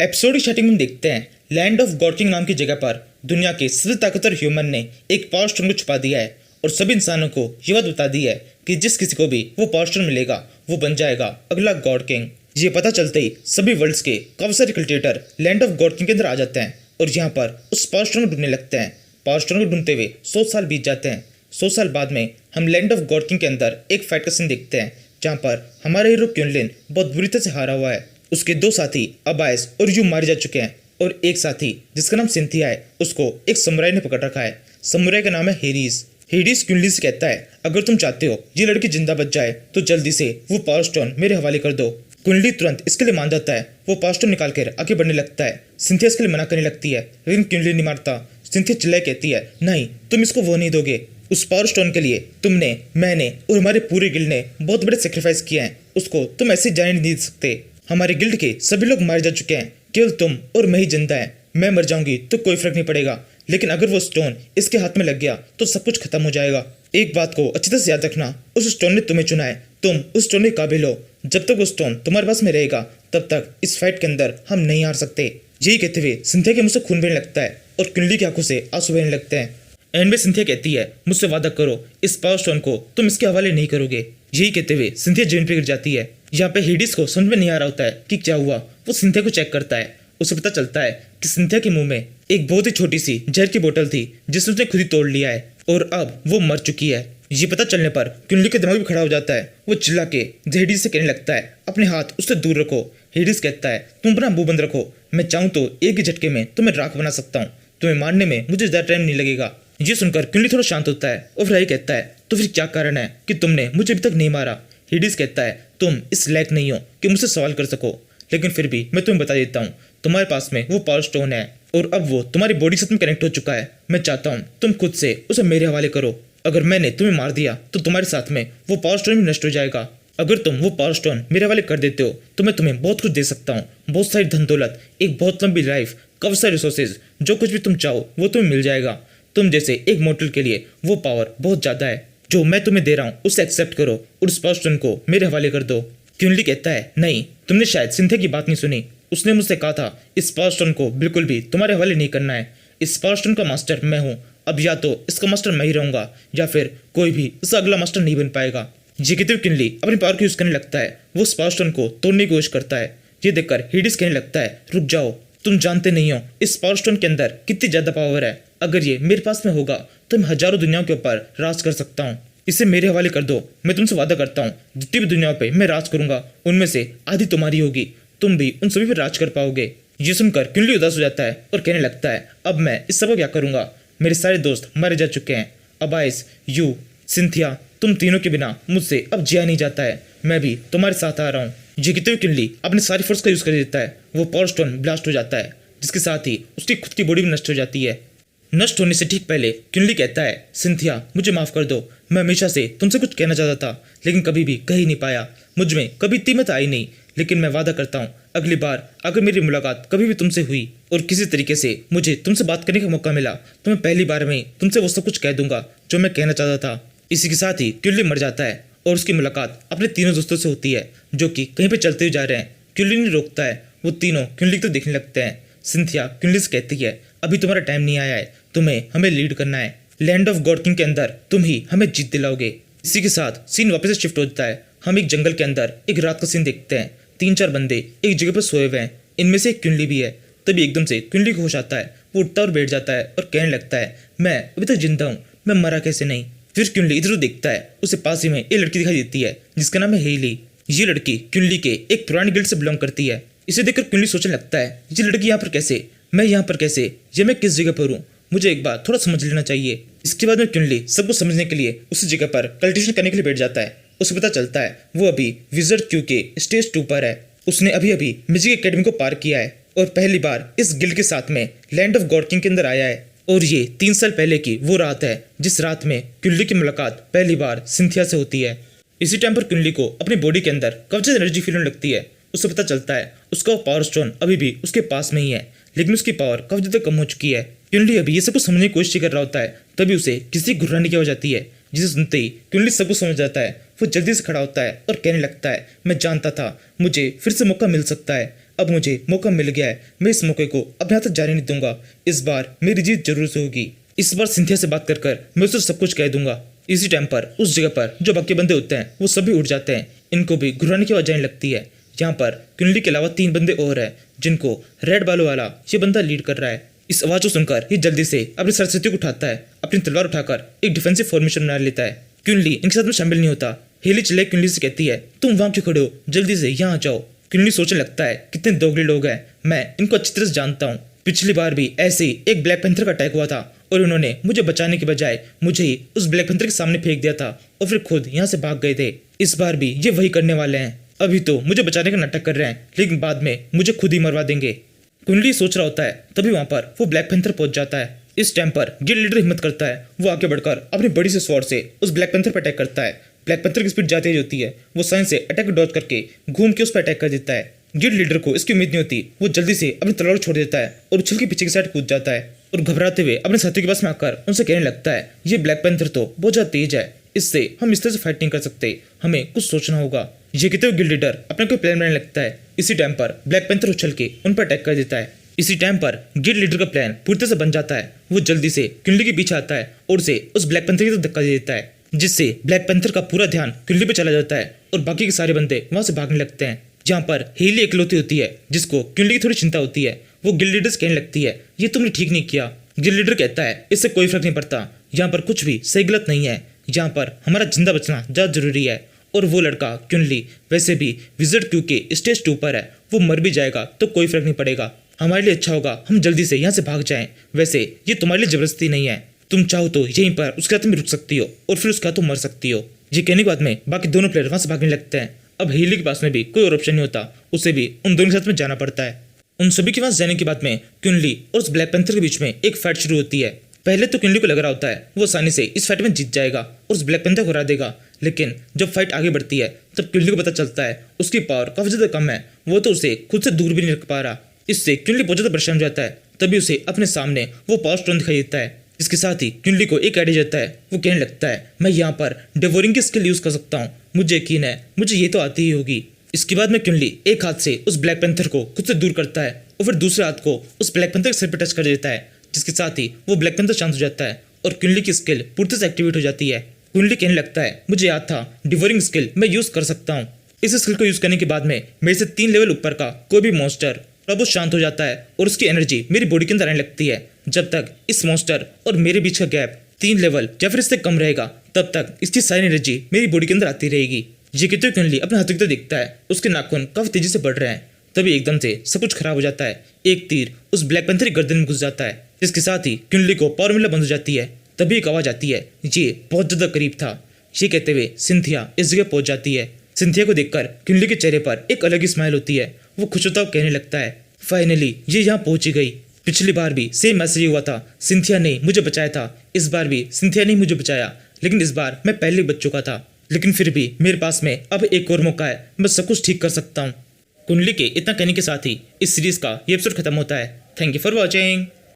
Episode की starting में देखते हैं लैंड ऑफ गॉड किंग नाम की जगह पर दुनिया के सबसे ताकतवर ह्यूमन ने एक पावर स्टोन को छुपा दिया है और सभी इंसानों को ये बात बता दी है कि जिस किसी को भी वो पावर स्टोन मिलेगा वो बन जाएगा अगला गॉड किंग। ये पता चलते ही सभी वर्ल्ड्स के काफी सारे cultivator land of God king के अंदर आ जाते हैं और यहाँ पर उस पावर स्टोन को ढूंढने लगते हैं। पावर स्टोन को ढूंढते हुए 100 साल बीत जाते हैं। 100 साल बाद में हम लैंड ऑफ गॉड किंग के अंदर एक फाइट का सीन देखते हैं जहाँ पर हमारा हीरो क्यूनलिन बहुत बुरी तरह से हारा हुआ है। उसके दो साथी अबायस और यू मारे जा चुके हैं और एक साथी जिसका नाम सिंथिया है उसको एक समुराई ने पकड़ रखा है। समुराई का नाम है हेडिस। हेडिस क्यूनलिन से कहता है अगर तुम चाहते हो ये लड़की जिंदा बच जाए तो जल्दी से वो पावर स्टोन मेरे हवाले कर दो। क्यूनलिन तुरंत इसके लिए मान जाता है। वो पावर स्टोन निकाल कर आगे बढ़ने लगता है। सिंथिया इसके लिए मना करने लगती है लेकिन क्यूनलिन नहीं मारता। सिंथिया चिल्लाए कहती है नहीं तुम इसको वो नहीं दोगे। उस पावर स्टोन के लिए तुमने, मैंने और हमारे पूरे गिल्ड ने बहुत बड़े सेक्रीफाइस किए हैं। उसको तुम ऐसे जाने नहीं दे सकते। हमारे गिल्ड के सभी लोग मारे जा चुके हैं, केवल तुम और मैं ही जिंदा है। मैं मर जाऊंगी तो कोई फर्क नहीं पड़ेगा लेकिन अगर वो स्टोन इसके हाथ में लग गया तो सब कुछ खत्म हो जाएगा। एक बात को अच्छी तरह से याद रखना, उस स्टोन ने तुम्हें चुना है, तुम उस स्टोन के काबिल हो। जब तक वो स्टोन तुम्हारे पास में रहेगा तब तक इस फाइट के अंदर हम नहीं हार सकते। यही कहते हुए सिंथिया के मुंह से खून बहने लगता है और क्यूनलिन की आंखों से आंसू बहने लगते हैं। एंड में सिंथिया कहती है मुझसे वादा करो इस पावर स्टोन को तुम इसके हवाले नहीं करोगे। यही कहते हुए सिंथिया जमीन पर गिर जाती है। यहाँ पे हेडिस को समझ में नहीं आ रहा होता है कि क्या हुआ। वो सिंथिया को चेक करता है। उसे पता चलता है कि सिंथिया के मुंह में एक बहुत ही छोटी सी जहर की बोतल थी जिसे उसने खुद ही तोड़ लिया है और अब वो मर चुकी है। ये पता चलने पर क्यूनलिन के दिमाग भी खड़ा हो जाता है। वो चिल्ला के हेडिस से कहने लगता है अपने हाथ उससे दूर रखो। हेडिस कहता है तुम अपना मुंह बंद रखो, मैं चाहूँ तो एक ही झटके में तुम्हें राख बना सकता हूँ। तुम्हें मारने में मुझे ज्यादा टाइम नहीं लगेगा। ये सुनकर क्यूनलिन थोड़ा शांत होता है और फिर कहता है तो फिर क्या कारण है कि तुमने मुझे अभी तक नहीं मारा। हेडिस कहता है तुम इस लायक नहीं हो कि मुझसे सवाल कर सको, लेकिन फिर भी मैं तुम्हें बता देता हूँ तुम्हारे पास में वो पावर स्टोन है और अब वो तुम्हारी बॉडी से कनेक्ट हो चुका है। मैं चाहता हूँ तुम खुद से उसे मेरे हवाले करो। अगर मैंने तुम्हें मार दिया तो तुम्हारे साथ में वो पावर स्टोन भी नष्ट हो जाएगा। अगर तुम वो पावर स्टोन मेरे हवाले कर देते हो तो मैं तुम्हें बहुत कुछ दे सकता हूँ, बहुत सारी धन दौलत, एक बहुत लंबी लाइफ, काफी सारे रिसोर्सेज, जो कुछ भी तुम चाहो वो तुम्हें मिल जाएगा। तुम जैसे एक मोर्टल के लिए वो पावर बहुत ज्यादा है। जो मैं तुम्हें दे रहा हूँ उसे एक्सेप्ट करो और उस पावर स्टोन को मेरे हवाले कर दो। क्यूनलिन कहता है नहीं, तुमने शायद सिंथिया की बात नहीं सुनी। उसने मुझसे कहा था इस पावर स्टोन को बिल्कुल भी तुम्हारे हवाले नहीं करना है। इस पावर स्टोन का मास्टर मैं हूँ। अब या तो इसका मास्टर मैं ही रहूंगा या फिर कोई भी इसका अगला मास्टर नहीं बन पाएगा। ये कहते हुए क्यूनलिन अपनी पावर को यूज करने लगता है। वो उस पावर स्टोन को तोड़ने की कोशिश करता है। ये देखकर हेडिस कहने लगता है रुक जाओ, तुम जानते नहीं हो इस पावर स्टोन के अंदर कितनी ज्यादा पावर है। अगर ये मेरे पास में होगा तो मैं हजारों दुनियाओं के ऊपर राज कर सकता हूँ। इसे मेरे हवाले कर दो। मैं तुमसे वादा करता हूँ जितनी भी दुनियाओं पे मैं राज करूंगा उनमें से आधी तुम्हारी होगी। तुम भी उन सभी पर राज कर पाओगे। ये सुनकर क्यूनलिन उदास हो जाता है और कहने लगता है अब मैं इस सब को क्या करूंगा। मेरे सारे दोस्त मारे जा चुके हैं। अबायस, यू, सिंथिया, तुम तीनों के बिना मुझसे अब जिया नहीं जाता है। मैं भी तुम्हारे साथ आ रहा हूँ। ये कहते हुए क्यूनलिन अपनी सारी फोर्स का यूज कर देता है। वो पावर स्टोन ब्लास्ट हो जाता है जिसके साथ ही उसकी खुद की बॉडी भी नष्ट हो जाती है। नष्ट होने से ठीक पहले क्यूनलिन कहता है सिंथिया मुझे माफ कर दो, मैं हमेशा से तुमसे कुछ कहना चाहता था लेकिन कभी भी कह ही नहीं पाया। मुझ में कभी कीमत आई नहीं, लेकिन मैं वादा करता हूँ अगली बार अगर मेरी मुलाकात कभी भी तुमसे हुई और किसी तरीके से मुझे तुमसे बात करने का मौका मिला तो मैं पहली बार में तुमसे वो सब कुछ कह दूंगा जो मैं कहना चाहता था। इसी के साथ ही क्यूनलिन मर जाता है और उसकी मुलाकात अपने तीनों दोस्तों से होती है जो कि कहीं पे चलते हुए जा रहे हैं। क्यूनलिन रोकता है। वो तीनों क्यूनलिन को देखने लगते हैं। सिंथिया क्यूनलिन से कहती है अभी तुम्हारा टाइम नहीं आया है, तुम्हें हमें लीड करना है। लैंड ऑफ गॉड किंग के अंदर तुम ही हमें जीत दिलाओगे। इसी के साथ सीन वापस से शिफ्ट हो जाता है। हम एक जंगल के अंदर एक रात का सीन देखते हैं। 3-4 बंदे एक जगह पर सोए हुए हैं, इनमें से एक क्यूनलिन भी है। तभी एकदम से क्यूनलिन को होश आता है। वो उठता और बैठ जाता है और कहने लगता है मैं अभी तक जिंदा हूँ, मैं मरा कैसे नहीं। फिर क्यूनलिन इधर देखता है। उसे पास ही में एक लड़की दिखाई देती है जिसका नाम है हेली। ये लड़की क्यूनलिन के एक पुरानी गिल्ड से बिलोंग करती है। इसे देखकर क्यूनलिन सोचने लगता है ये लड़की यहाँ पर कैसे, मैं यहाँ पर कैसे, ये मैं किस जगह पर हूँ, मुझे एक बार थोड़ा समझ लेना चाहिए। इसके बाद में क्यूनलिन सबको समझने के लिए उस जगह पर कल्टिवेशन करने के लिए बैठ जाता है। उसे पता चलता है वो अभी विजर्ड क्यू के स्टेज 2 पर है। उसने अभी अभी मैजिक एकेडमी को पार किया है और पहली बार इस गिल्ड के साथ में लैंड ऑफ गॉड किंग के अंदर आया है। और ये 3 साल पहले की वो रात है जिस रात में क्यूनलिन की मुलाकात पहली बार सिंथिया से होती है। इसी टाइम पर क्यूनलिन को अपनी बॉडी के अंदर काफी ज्यादा एनर्जी फील होने लगती है। उसे पता चलता है उसका वो पावर स्टोन अभी भी उसके पास में ही है लेकिन उसकी पावर काफी ज्यादा कम हो चुकी है। क्यूनलिन अभी ये सब कुछ समझने की कोशिश कर रहा होता है तभी उसे किसी घुर्राने की आवाज आती है जिसे सुनते ही क्यूनलिन सब कुछ समझ जाता है। वो जल्दी से खड़ा होता है और कहने लगता है मैं जानता था मुझे फिर से मौका मिल सकता है। अब मुझे मौका मिल गया है, मैं इस मौके को अपने हाथ से जाने नहीं दूंगा। इस बार मेरी जीत जरूर से होगी। इस बार सिंथिया से बात कर कर मैं उसे सब कुछ कह दूंगा। इसी टाइम पर उस जगह पर जो बाकी बंदे होते हैं वो सभी उठ जाते हैं। इनको भी घुराने की आवाज आने लगती है। यहाँ पर कुंडली के अलावा 3 बंदे और हैं जिनको रेड बालों वाला ये बंदा लीड कर रहा है। इस आवाज को सुनकर ये जल्दी से अपनी सरस्वती को उठाता है, अपनी तलवार उठाकर एक डिफेंसिव फॉर्मेशन बना लेता है। कुंडली इनके साथ में शामिल नहीं होता। हेली चिल्लाकर कुंडली से कहती है, तुम वहां क्यों खड़े हो, जल्दी से यहाँ आ जाओ। कुंडली सोचने लगता है कितने दोगले लोग हैं, मैं इनको अच्छी तरह से जानता हूँ। पिछली बार भी ऐसे ही एक ब्लैक पैंथर का अटैक हुआ था और उन्होंने मुझे बचाने के बजाय मुझे ही उस ब्लैक पैंथर के सामने फेंक दिया था और फिर खुद यहाँ से भाग गए थे। इस बार भी ये वही करने वाले हैं। अभी तो मुझे बचाने का नाटक कर रहे हैं लेकिन बाद में मुझे खुद ही मरवा देंगे। कुंडली सोच रहा होता है तभी वहां पर वो ब्लैक पैंथर पहुंच जाता है। इस टाइम पर गिल्ड लीडर हिम्मत करता है, वो आगे बढ़कर अपनी बड़ी से स्वॉर्ड से उस ब्लैक पैंथर पर अटैक करता है। ब्लैक पैंथर की स्पीड जाती ही होती है, वो साइन से अटैक डॉज करके घूम के उस पर अटैक कर देता है। गिल्ड लीडर को इसकी उम्मीद नहीं होती, वो जल्दी से अपनी तलवार छोड़ देता है और उछल के पीछे की साइड कूद जाता है और घबराते हुए अपने साथियों के पास में आकर उनसे कहने लगता है, ये ब्लैक पैंथर तो बहुत ज्यादा तेज है, इससे हम इस तरह से फाइट नहीं कर सकते, हमें कुछ सोचना होगा। ये कहते हुए गिल्ड लीडर अपना कोई प्लान बनाने लगता है। इसी टाइम पर ब्लैक पैंथर उछल के उन पर अटैक कर देता है। इसी टाइम पर गिल्ड लीडर का प्लान पूरी तरह से बन जाता है। वो जल्दी से कुंडली के पीछे आता है और उसे उस ब्लैक पैंथर की तरफ धक्का दे देता है, जिससे ब्लैक पैंथर का पूरा ध्यान कुंडली पे चला जाता है और बाकी के सारे बंदे वहां से भागने लगते हैं। जहाँ पर हेली इकलौती होती है जिसको कुंडली की थोड़ी चिंता होती है। वो गिल्ड लीडर से कहने लगती है, ये तुमने ठीक नहीं किया। गिल्ड लीडर कहता है, इससे कोई फर्क नहीं पड़ता, यहाँ पर कुछ भी सही गलत नहीं है, यहाँ पर हमारा जिंदा बचना ज्यादा जरूरी है। और वो लड़का कुंडली वैसे भी विजिट क्यू के स्टेज 2 पर है, वो मर भी जाएगा तो कोई फर्क नहीं पड़ेगा, हमारे लिए अच्छा होगा हम जल्दी से यहाँ से भाग जाएं। वैसे ये तुम्हारे लिए जबरदस्ती नहीं है, तुम चाहो तो यहीं पर उसके हाथ में रुक सकती हो और फिर उसके हाथों मर सकती हो। ये कहने के बाद में बाकी दोनों प्लेयर वहां से भागने लगते हैं। अब हेली के पास में भी कोई और ऑप्शन नहीं होता, उसे भी उन दोनों के साथ में जाना पड़ता है। उन सभी के पास जाने के बाद में कुंडली और उस ब्लैक पैंथर के बीच में एक फाइट शुरू होती है। पहले तो कुंडली को लग रहा होता है वो आसानी से इस फाइट में जीत जाएगा और उस ब्लैक पैंथर को हरा देगा, लेकिन जब फाइट आगे बढ़ती है तब कुंडली को पता चलता है उसकी पावर काफी ज्यादा कम है, वो तो उसे खुद से दूर भी नहीं रख पा रहा। इससे कुंडली बहुत ज्यादा परेशान हो जाता है। तभी उसे अपने सामने वो पावर स्टोन दिखाई देता है। इसके साथ ही कुंडली को एक आइडिया जाता है, वो कहने लगता है, मैं यहाँ पर डेवोरिंग की स्किल यूज कर सकता हूँ, मुझे यकीन है मुझे ये तो आती ही होगी। इसके बाद में कुंडली एक हाथ से उस ब्लैक पैंथर को खुद से दूर करता है और फिर दूसरे हाथ को उस ब्लैक पैंथर के सिर पर टच कर देता है, जिसके साथ ही वो ब्लैक पैंथर शांत हो जाता है और कुंडली की स्किल पूरी तरह से एक्टिवेट हो जाती है। कुंडली कहने लगता है, मुझे याद था डिवोरिंग स्किल मैं यूज कर सकता हूँ। इस स्किल को यूज करने के बाद में मेरे से 3 लेवल ऊपर का कोई भी मॉन्स्टर अब शांत हो जाता है और उसकी एनर्जी मेरी बॉडी के अंदर आने लगती है। जब तक इस मॉन्स्टर और मेरे बीच का गैप 3 लेवल या फिर इससे कम रहेगा तब तक इसकी सारी एनर्जी मेरी बॉडी के अंदर आती रहेगी। ये कहते हुए कुंडली अपने हाथों की तरफ देखता है, उसके नाखून काफी तेजी से बढ़ रहे हैं। तभी एकदम से सब कुछ खराब हो जाता है। एक तीर उस ब्लैक पैंथर की गर्दन में घुस जाता है, जिसके साथ ही कुंडली को पावर मिलना बंद हो जाती है। तभी एक आवाज आती है, ये बहुत ज्यादा करीब था। ये कहते हुए सिंथिया इस जगह पहुंच जाती है। सिंथिया को देखकर कुंडली के चेहरे पर एक अलग ही स्माइल होती है। वो खुश होता हुआ कहने लगता है, फाइनली ये यहाँ पहुंची गई। पिछली बार भी सेम मैसेज हुआ था, सिंथिया ने मुझे बचाया था। इस बार भी सिंथिया ने मुझे बचाया, लेकिन इस बार मैं पहले बच चुका था। लेकिन फिर भी मेरे पास में अब एक और मौका है, मैं सब कुछ ठीक कर सकता हूँ। कुंडली के इतना कहने के साथ ही इस सीरीज का ये एपिसोड खत्म होता है। Thank you for watching.